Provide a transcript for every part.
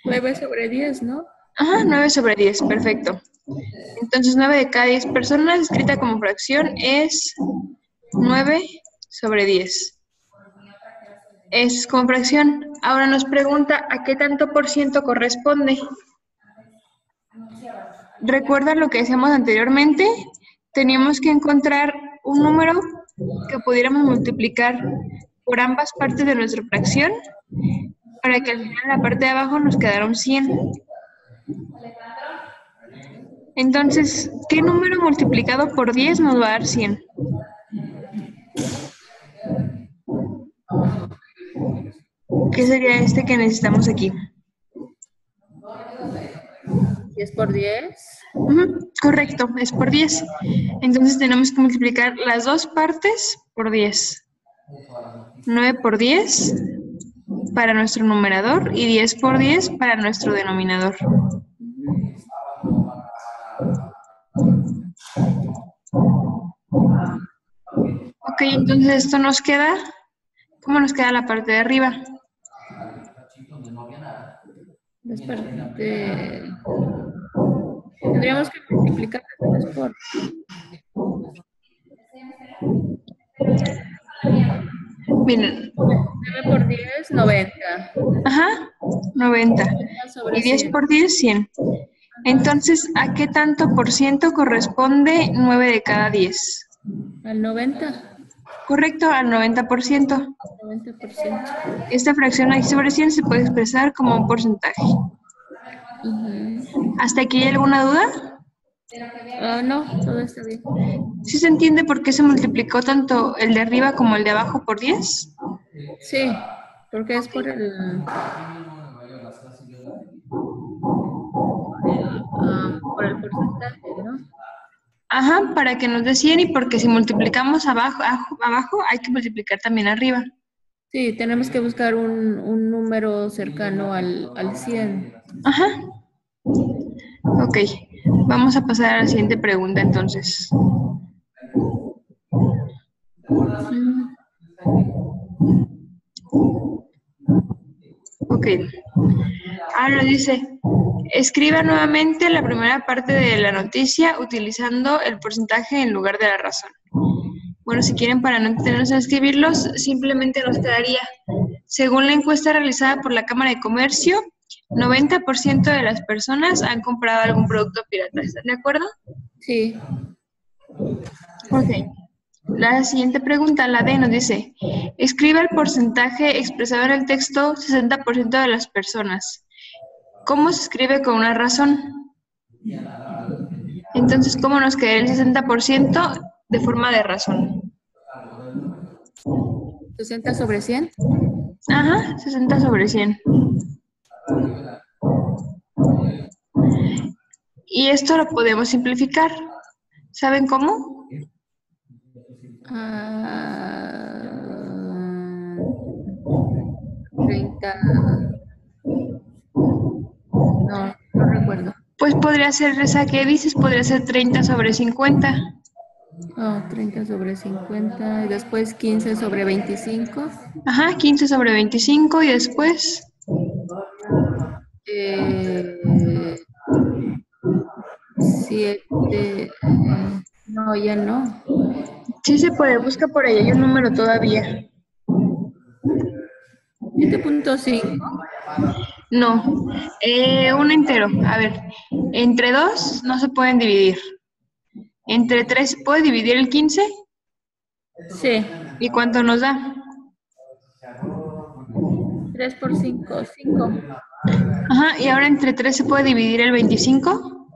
9/10, ¿no? Ajá, 9/10, perfecto. Entonces 9 de cada 10 personas, escrita como fracción, es 9/10. Es como fracción. Ahora nos pregunta a qué tanto por ciento corresponde. ¿Recuerda lo que hacíamos anteriormente? Teníamos que encontrar un número que pudiéramos multiplicar por ambas partes de nuestra fracción para que al final en la parte de abajo nos quedara un 100. Entonces, ¿qué número multiplicado por 10 nos va a dar 100? ¿Qué sería este que necesitamos aquí? 10/10. Correcto, es por 10. Entonces tenemos que multiplicar las dos partes por 10. 9/10 para nuestro numerador y 10/10 para nuestro denominador. Ok, entonces esto nos queda, ¿cómo nos queda la parte de arriba? Tendríamos que multiplicar las 3 por. Miren. 9/10, 90. Ajá, 90. 90 sobre Y 10 100. por 10, 100. Entonces, ¿a qué tanto por ciento corresponde 9 de cada 10? Al 90. Correcto, al 90%. 90%. Esta fracción aquí sobre 100 se puede expresar como un porcentaje. ¿Hasta aquí hay alguna duda? No, todo está bien. ¿Sí se entiende por qué se multiplicó tanto el de arriba como el de abajo por 10? Sí, porque es por el porcentaje, ¿no? Ajá, para que nos dé 100 y porque si multiplicamos abajo hay que multiplicar también arriba. Sí, tenemos que buscar un número cercano al 100. Ajá. Ok, vamos a pasar a la siguiente pregunta entonces. Ok. Ahora dice, escriba nuevamente la primera parte de la noticia utilizando el porcentaje en lugar de la razón. Bueno, si quieren, para no tenernos en escribirlos, simplemente nos quedaría, según la encuesta realizada por la Cámara de Comercio, 90% de las personas han comprado algún producto pirata. ¿Están de acuerdo? Sí. Ok. La siguiente pregunta, la D, nos dice, escriba el porcentaje expresado en el texto 60% de las personas. ¿Cómo se escribe con una razón? Entonces, ¿cómo nos quedaría el 60% de forma de razón? 60 sobre 100. Ajá, 60 sobre 100. Y esto lo podemos simplificar. ¿Saben cómo? 30. No recuerdo. Pues podría ser esa que dices, podría ser 30 sobre 50. 30 sobre 50 y después 15 sobre 25. Ajá, 15 sobre 25 y después... 7. No, ya no. Sí se puede, busca por ahí, hay un número todavía. 7.5. No, un entero. A ver, entre 2 no se pueden dividir. ¿Entre 3 se puede dividir el 15? Sí. ¿Y cuánto nos da? 3 por 5, 5. Ajá, ¿y ahora entre 3 se puede dividir el 25?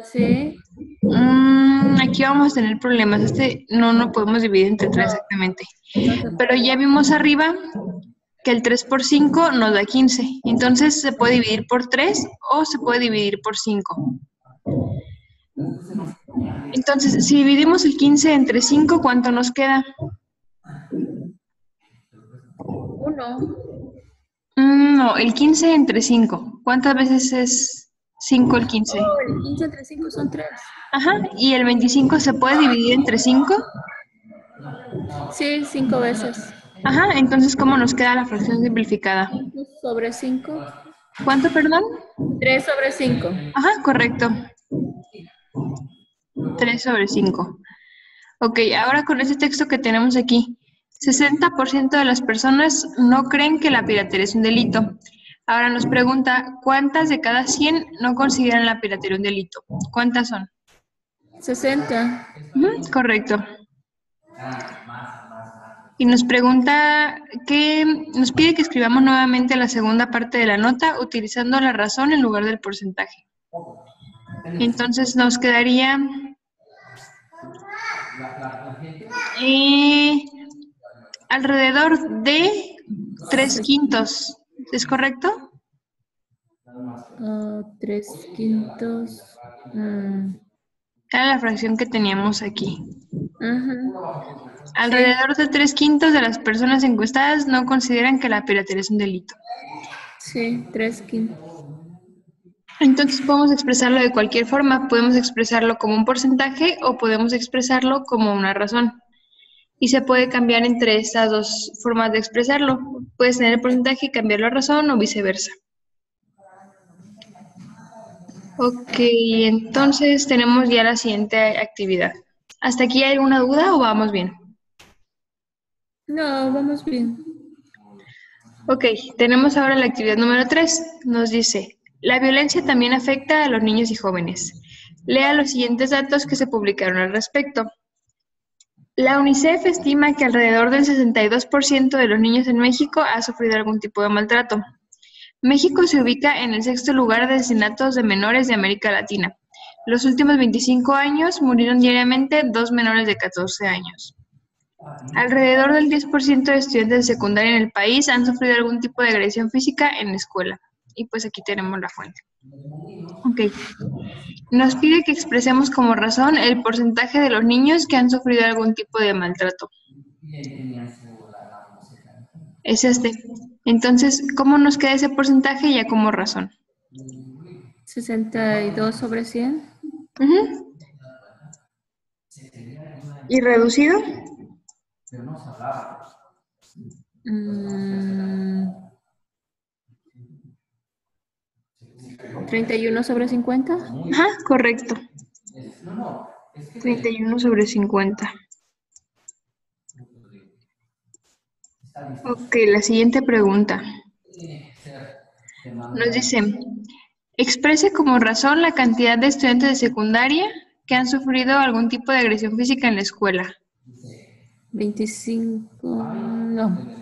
Sí. Aquí vamos a tener problemas. No podemos dividir entre 3 exactamente. Pero ya vimos arriba que el 3 por 5 nos da 15. Entonces se puede dividir por 3 o se puede dividir por 5. Entonces, si dividimos el 15 entre 5, ¿cuánto nos queda? 1. No, el 15 entre 5. ¿Cuántas veces es 5 el 15? El 15 entre 5 son 3. Ajá, ¿y el 25 se puede dividir entre 5? Sí, 5 veces. Ajá, entonces, ¿cómo nos queda la fracción simplificada? 5 sobre 5. ¿Cuánto, perdón? 3 sobre 5. Ajá, correcto. 3 sobre 5. Ok, ahora con ese texto que tenemos aquí, 60% de las personas no creen que la piratería es un delito. Ahora nos pregunta, ¿cuántas de cada 100 no consideran la piratería un delito? ¿Cuántas son? 60. Correcto. Y nos pregunta que nos pide que escribamos nuevamente la segunda parte de la nota utilizando la razón en lugar del porcentaje. Entonces nos quedaría alrededor de 3/5. ¿Es correcto? 3/5. Era la fracción que teníamos aquí. Ajá. Alrededor de 3/5 de las personas encuestadas no consideran que la piratería es un delito. Sí, 3/5. Entonces podemos expresarlo de cualquier forma. Podemos expresarlo como un porcentaje o podemos expresarlo como una razón. Y se puede cambiar entre estas dos formas de expresarlo. Puedes tener el porcentaje y cambiarlo a razón o viceversa. Ok, entonces tenemos ya la siguiente actividad. ¿Hasta aquí hay alguna duda o vamos bien? No, vamos bien. Ok, tenemos ahora la actividad número 3. Nos dice, la violencia también afecta a los niños y jóvenes. Lea los siguientes datos que se publicaron al respecto. La UNICEF estima que alrededor del 62% de los niños en México ha sufrido algún tipo de maltrato. México se ubica en el 6º lugar de asesinatos de menores de América Latina. Los últimos 25 años murieron diariamente 2 menores de 14 años. Alrededor del 10% de estudiantes de secundaria en el país han sufrido algún tipo de agresión física en la escuela. Y pues aquí tenemos la fuente. Ok. Nos pide que expresemos como razón el porcentaje de los niños que han sufrido algún tipo de maltrato. Es este. Entonces, ¿cómo nos queda ese porcentaje ya como razón? 62 sobre 100. ¿Y reducido? 31 sobre 50. Ajá, correcto. 31 sobre 50. Ok, la siguiente pregunta. Nos dice, exprese como razón la cantidad de estudiantes de secundaria que han sufrido algún tipo de agresión física en la escuela. 25, no.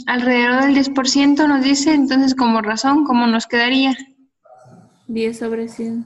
Alrededor del 10% nos dice, entonces como razón, ¿cómo nos quedaría? 10 sobre 100.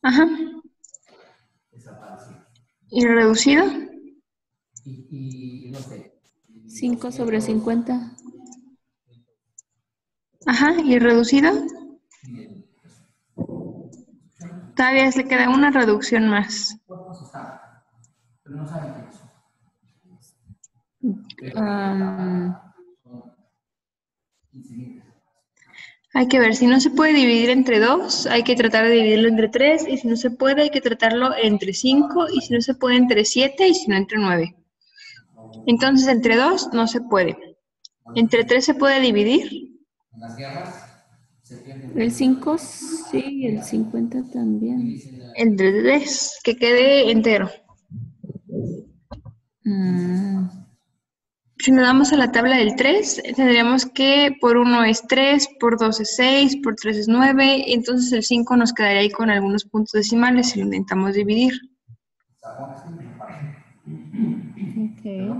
Ajá. ¿Y reducido? 5 sobre 50. Ajá. ¿Y reducido? Todavía le queda una reducción más. Hay que ver, si no se puede dividir entre 2, hay que tratar de dividirlo entre 3, y si no se puede, hay que tratarlo entre 5, y si no se puede, entre 7, y si no, entre 9. Entonces, entre 2 no se puede. ¿Entre 3 se puede dividir? El 5 sí, el 50 también. Entre 3, que quede entero. Si nos damos a la tabla del 3, tendríamos que por 1 es 3, por 2 es 6, por 3 es 9, y entonces el 5 nos quedaría ahí con algunos puntos decimales si lo intentamos dividir. Okay.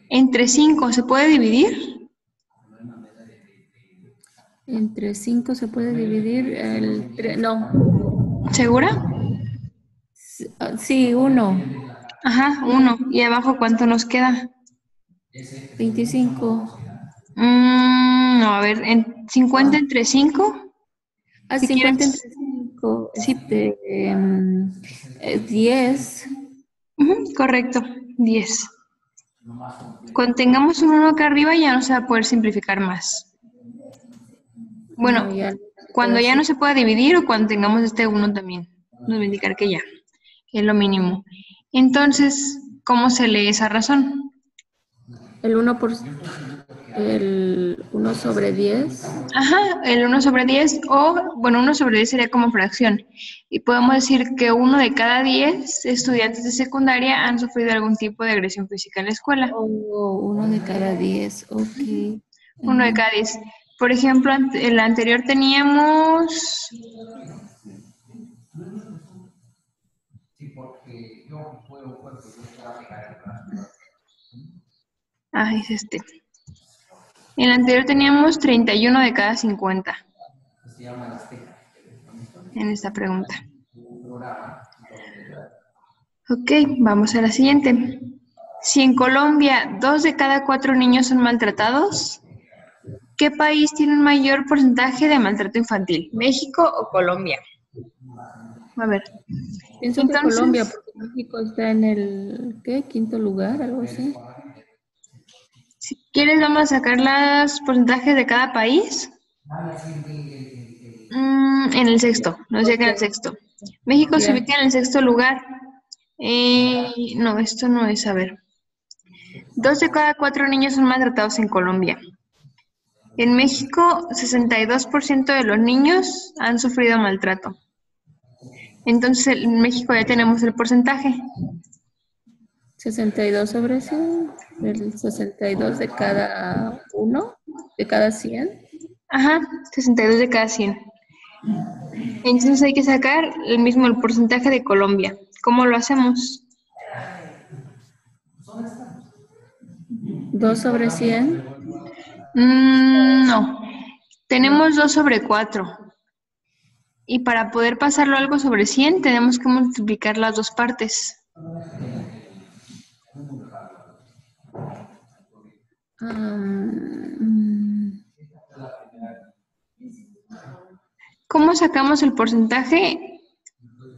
¿Entre 5 se puede dividir? Entre 5 se puede dividir el 3, no. ¿Segura? Sí, 1. Ajá, 1. ¿Y abajo cuánto nos queda? 25. No, a ver, 50 entre 5. Si 50 quieres. entre 5, Sí. 10. Correcto, 10. Cuando tengamos un 1 acá arriba ya no se va a poder simplificar más. Bueno, No, ya, cuando ya no se pueda dividir o cuando tengamos este 1 también, nos va a indicar que ya, es lo mínimo. Entonces, ¿cómo se lee esa razón? el 1 por... El 1/10. Ajá, el 1/10 o, bueno, 1/10 sería como fracción. Y podemos decir que 1 de cada 10 estudiantes de secundaria han sufrido algún tipo de agresión física en la escuela. O 1 de cada 10. Ok. 1 de Ajá. cada 10. Por ejemplo, en la anterior teníamos... Ah, es este. En la anterior teníamos 31 de cada 50. En esta pregunta. Ok, vamos a la siguiente. Si en Colombia 2 de cada 4 niños son maltratados, ¿qué país tiene un mayor porcentaje de maltrato infantil? ¿México o Colombia? A ver. Pienso que Colombia, Entonces, porque México está en el, ¿qué? ¿Quinto lugar? Algo así. si quieres, vamos a sacar los porcentajes de cada país. En el sexto, nos llega en el sexto. México se Ya. ubica en el sexto lugar. No, esto no es, a ver. 2 de cada 4 niños son maltratados en Colombia. En México, 62% de los niños han sufrido maltrato. Entonces, en México ya tenemos el porcentaje. 62/100. El 62 de cada uno, de cada 100. Ajá, 62 de cada 100. Entonces hay que sacar el porcentaje de Colombia. ¿Cómo lo hacemos? 2/100. No, tenemos 2/4. Y para poder pasarlo a algo sobre 100, tenemos que multiplicar las dos partes. ¿Cómo sacamos el porcentaje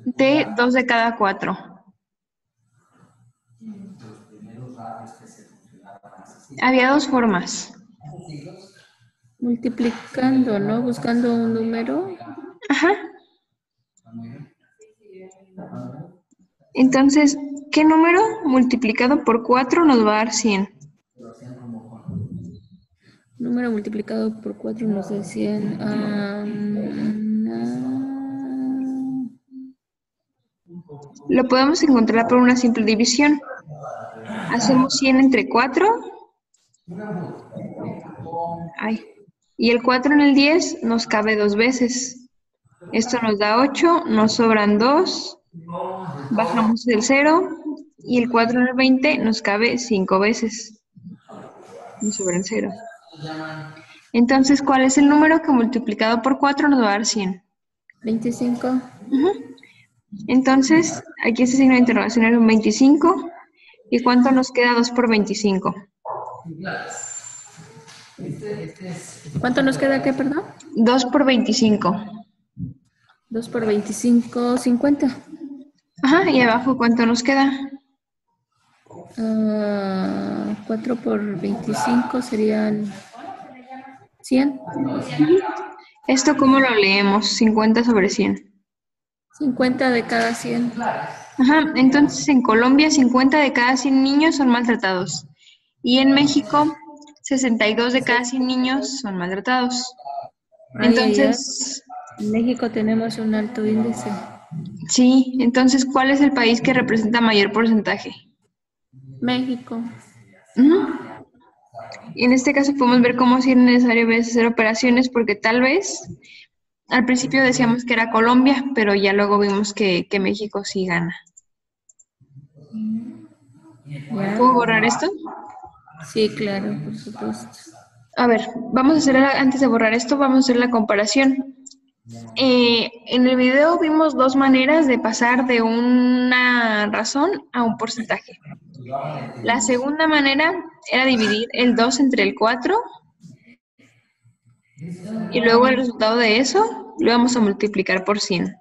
de 2 de cada 4? Había dos formas. Multiplicando, ¿no? Buscando un número. Ajá. Entonces, ¿qué número multiplicado por 4 nos va a dar 100? Número multiplicado por 4 nos da 100. Lo podemos encontrar por una simple división. Hacemos 100 entre 4. Ay. Y el 4 en el 10 nos cabe 2 veces. Esto nos da 8, nos sobran 2. Bajamos el 0. Y el 4 en el 20 nos cabe 5 veces. Nos sobran 0. Entonces, ¿cuál es el número que multiplicado por 4 nos va a dar 100? 25. Entonces, aquí este signo de interrogación es un 25. ¿Y cuánto nos queda 2 por 25? ¿Cuánto nos queda qué, perdón? 2 por 25. 2 por 25, 50. Ajá, y abajo, ¿cuánto nos queda? 4 por 25 serían 100. ¿Esto cómo lo leemos? 50 sobre 100. 50 de cada 100. Ajá, entonces en Colombia 50 de cada 100 niños son maltratados. Y en México 62 de cada 100 niños son maltratados. Entonces, En México tenemos un alto índice. sí, entonces, ¿cuál es el país que representa mayor porcentaje? México. Y en este caso podemos ver cómo sí es necesario a veces hacer operaciones porque tal vez al principio decíamos que era Colombia, pero ya luego vimos que México sí gana. ¿Ya? ¿Puedo borrar esto? Sí, claro, por supuesto. A ver, vamos a hacer, antes de borrar esto, vamos a hacer la comparación. En el video vimos dos maneras de pasar de una razón a un porcentaje. La segunda manera era dividir el 2 entre el 4 y luego el resultado de eso lo vamos a multiplicar por 100.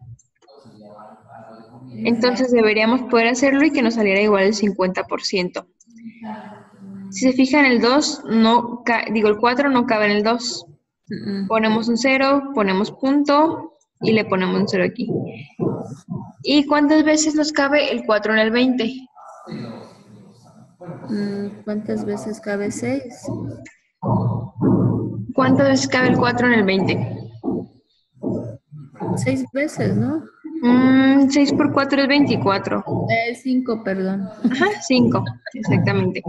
Entonces deberíamos poder hacerlo y que nos saliera igual el 50%. Si se fijan, el 2 no, el 4 no cabe en el 2. Ponemos un 0, ponemos punto y le ponemos un 0 aquí. ¿Y cuántas veces nos cabe el 4 en el 20? ¿Cuántas veces cabe 6? ¿Cuántas veces cabe el 4 en el 20? 6 veces, ¿no? 6 por 4 es 24. 5, perdón. Ajá, 5, exactamente.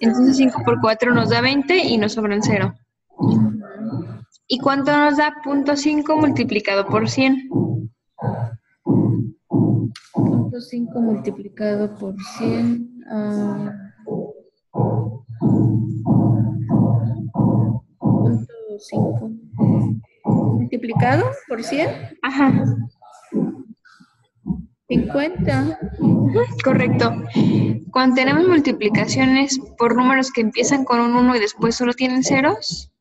Entonces 5 por 4 nos da 20 y nos sobran 0. ¿Y cuánto nos da 0.5 multiplicado por 100? 0.5 multiplicado por 100. 0.5 multiplicado por 100. Ajá. 50. Correcto. Cuando tenemos multiplicaciones por números que empiezan con un 1 y después solo tienen ceros,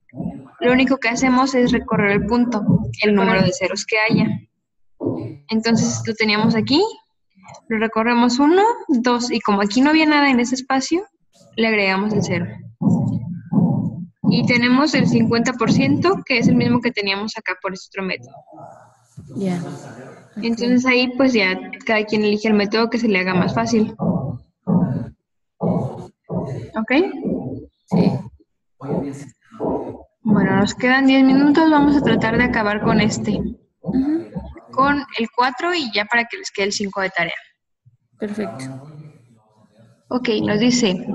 lo único que hacemos es recorrer el punto, el número de ceros que haya. Entonces lo teníamos aquí, lo recorremos 1, 2, y como aquí no había nada en ese espacio, le agregamos el 0. Y tenemos el 50%, que es el mismo que teníamos acá por este otro método. Ya. Entonces ahí pues ya cada quien elige el método que se le haga más fácil. ¿Ok? Sí. Bueno, nos quedan 10 minutos, vamos a tratar de acabar con este. Con el 4 y ya para que les quede el 5 de tarea. Perfecto. Ok, nos dice,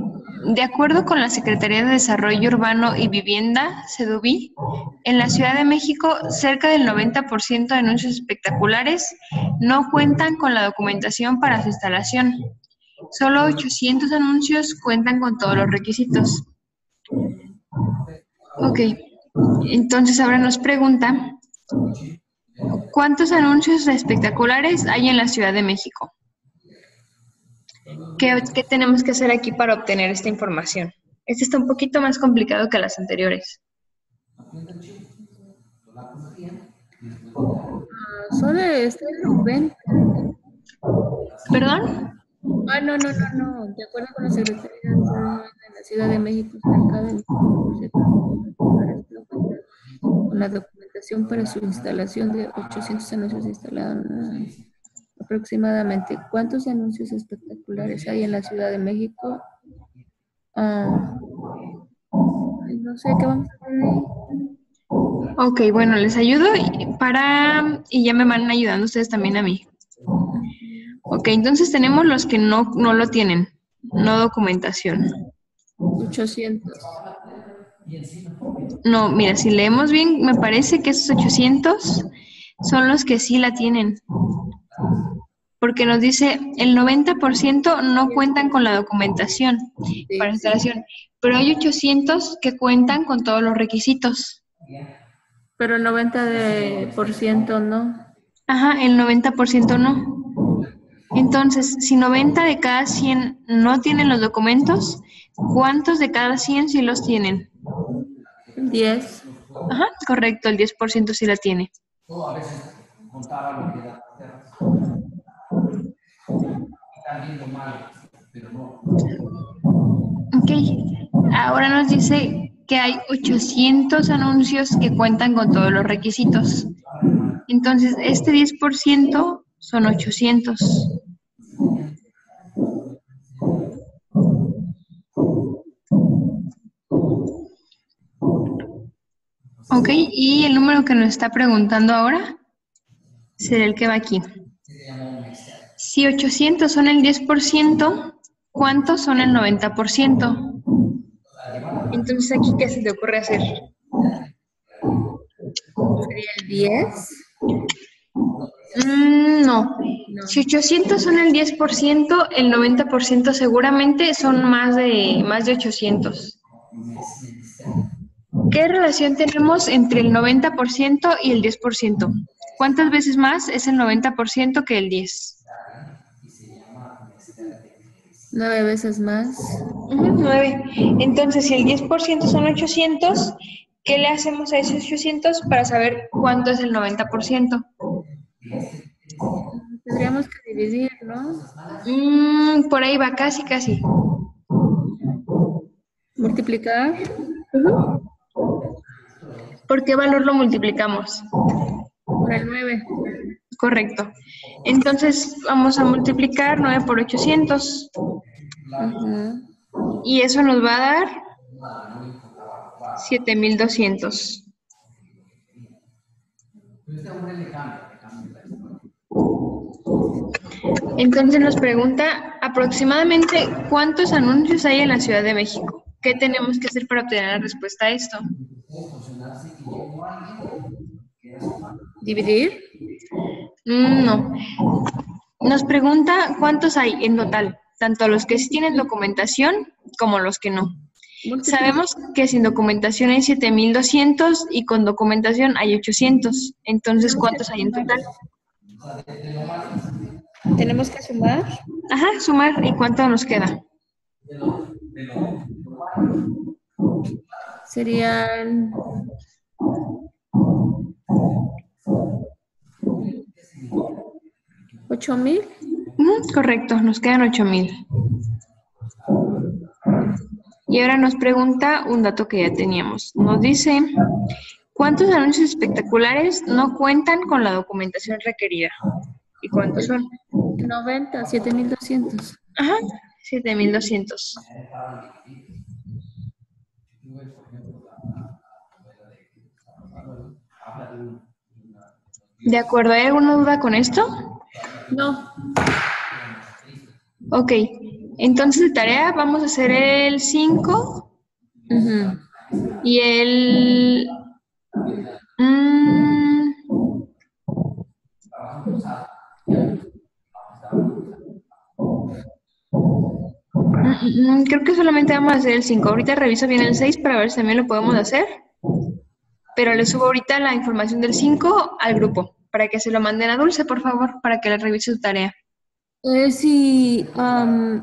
de acuerdo con la Secretaría de Desarrollo Urbano y Vivienda, SEDUBI, en la Ciudad de México, cerca del 90% de anuncios espectaculares no cuentan con la documentación para su instalación. Solo 800 anuncios cuentan con todos los requisitos. Ok, entonces ahora nos pregunta, ¿cuántos anuncios espectaculares hay en la Ciudad de México? ¿Qué tenemos que hacer aquí para obtener esta información? Este está un poquito más complicado que las anteriores. Solo está el 90. ¿Perdón? No. De acuerdo con la Secretaría de Desarrollo de la Ciudad de México, cerca del 90% con la documentación para su instalación de 800 anuncios instalados. Aproximadamente, ¿cuántos anuncios espectaculares hay en la Ciudad de México? No sé qué vamos a hacer ahí. Ok, bueno, les ayudo y ya me van ayudando ustedes también a mí. Ok, entonces tenemos los que no lo tienen, no documentación. 800. No, mira, si leemos bien, me parece que esos 800 son los que sí la tienen. Porque nos dice, el 90% no cuentan con la documentación para instalación, pero hay 800 que cuentan con todos los requisitos. Pero 90% no. Ajá, el 90% no. Entonces, si 90 de cada 100 no tienen los documentos, ¿cuántos de cada 100 sí los tienen? 10. Ajá, correcto, el 10% sí la tiene. Ok, ahora nos dice que hay 800 anuncios que cuentan con todos los requisitos. Entonces, este 10% son 800. Ok, y el número que nos está preguntando ahora será el que va aquí. Si 800 son el 10%, ¿cuántos son el 90%? Entonces, ¿aquí qué se te ocurre hacer? ¿Sería el 10? No. Si 800 son el 10%, el 90% seguramente son más de 800. ¿Qué relación tenemos entre el 90% y el 10%? ¿Cuántas veces más es el 90% que el 10%? 9 veces más. 9. Entonces, si el 10% son 800, ¿qué le hacemos a esos 800 para saber cuánto es el 90%? Tendríamos que dividir, ¿no? Por ahí va, casi. Multiplicar. ¿Por qué valor lo multiplicamos? Por el 9. Correcto. Entonces, vamos a multiplicar 9 por 800. Y eso nos va a dar 7,200. Entonces nos pregunta aproximadamente cuántos anuncios hay en la Ciudad de México. ¿Qué tenemos que hacer para obtener la respuesta a esto? ¿Dividir? No. Nos pregunta cuántos hay en total, tanto los que sí tienen documentación como los que no. Sabemos que sin documentación hay 7,200 y con documentación hay 800. Entonces, ¿cuántos hay en total? ¿Tenemos que sumar? Ajá, sumar. ¿Y cuánto nos queda? Serían 8,000. Correcto, nos quedan 8,000. Y ahora nos pregunta un dato que ya teníamos. Nos dice, ¿cuántos anuncios espectaculares no cuentan con la documentación requerida? ¿Y cuántos son? 90, 7,200. Ajá, 7,200. ¿De acuerdo? ¿Hay alguna duda con esto? No. Ok, entonces de tarea vamos a hacer el 5 y el... creo que solamente vamos a hacer el 5. Ahorita reviso bien el 6 para ver si también lo podemos hacer. Pero le subo ahorita la información del 5 al grupo, para que se lo manden a Dulce, por favor, para que le revise su tarea. Sí,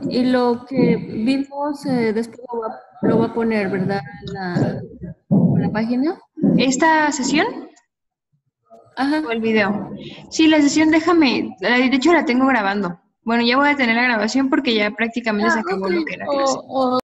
y lo que vimos después lo va a poner, ¿verdad? En la página. ¿Esta sesión? Ajá. ¿O el video? Sí, la sesión déjame, de hecho la tengo grabando. Bueno, ya voy a tener la grabación porque ya prácticamente se acabó lo que era clase.